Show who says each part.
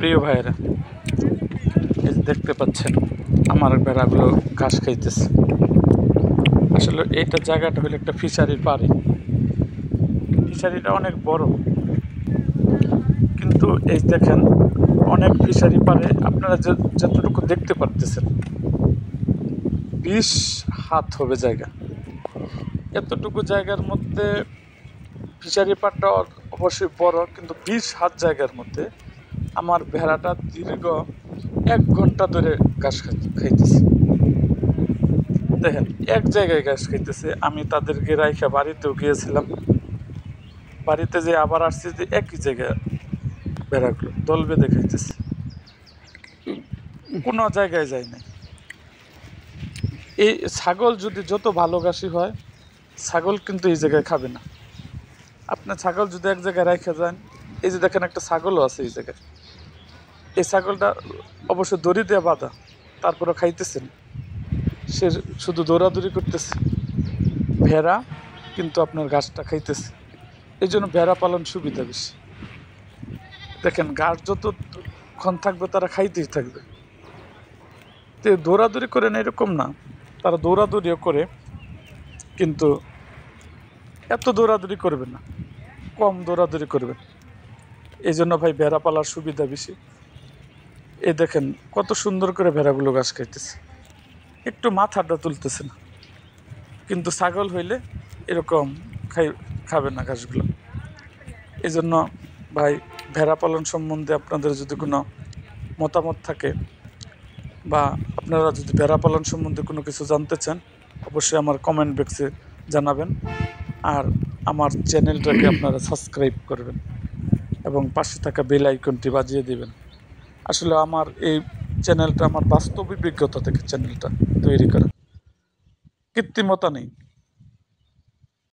Speaker 1: প্রিয় ভাইয়েরা, এই যে দেখতে পাচ্ছেন আমার ভেড়াগুলো ঘাস খাইতেছে। আসলে এইটা জায়গাটা হলো একটা ফিশারির পাড়ে। ফিশারিটা অনেক বড়, কিন্তু এই দেখেন অনেক ফিশারি পাড়ে আপনারা যতটুকু দেখতে পারতেছেন 20 হাত হবে জায়গা। এতটুকু জায়গার মধ্যে ফিশারি পাড়টা অবশ্যই বড়, কিন্তু 20 হাত জায়গার মধ্যে আমার ভেড়াটা দীর্ঘ 1 ঘন্টা ধরে ঘাস খাইতেছে। দেখেন এক জায়গায় ঘাস খাইতেছে। আমি তাদেরকে রাইখা বাড়িতেও গিয়েছিলাম, বাড়িতে যে আবার আসছি যে একই জায়গায় ভেড়াগুলো দল বেঁধে খাইতেছে, কোনো জায়গায় যায় নাই। এই ছাগল যদি যত ভালো ঘাসি হয়, ছাগল কিন্তু এই জায়গায় খাবে না। আপনার ছাগল যদি এক জায়গায় রেখে যান, এই যে দেখেন একটা ছাগলও আছে এই জায়গায়, এই ছাগলটা অবশ্য দড়ি দিয়ে বাঁধা, তারপরে খাইতেছে না, সে শুধু দৌড়াদৌড়ি করতেছে। ভেড়া কিন্তু আপনার ঘাসটা খাইতেছে, এই জন্য ভেড়া পালন সুবিধা বেশি। দেখেন ঘাস যতক্ষণ থাকবে তারা খাইতেই থাকবে। তো দৌড়াদৌড়ি করে না এরকম না, তারা দৌড়াদৌড়িও করে, কিন্তু এত দৌড়াদৌড়ি করবে না, কম দৌড়াদৌড়ি করবে। এই জন্য ভাই ভেড়া পালার সুবিধা বেশি। এই দেখেন কত সুন্দর করে ভেড়াগুলো ঘাস খাইতেছে, একটু মাথাটা তুলতেছে না। কিন্তু ছাগল হইলে এরকম খাবে না ঘাসগুলো। এই জন্য ভাই ভেড়া পালন সম্বন্ধে আপনাদের যদি কোনো মতামত থাকে, বা আপনারা যদি ভেড়া পালন সম্বন্ধে কোনো কিছু জানতে চান, অবশ্যই আমার কমেন্ট বক্সে জানাবেন। আর আমার চ্যানেলটাকে আপনারা সাবস্ক্রাইব করবেন এবং পাশে থাকা বেল আইকনটি বাজিয়ে দেবেন। আসলে আমার এই চ্যানেলটা আমার বাস্তব অভিজ্ঞতা থেকে চ্যানেলটা তৈরি করা, কৃত্রিমতা নেই।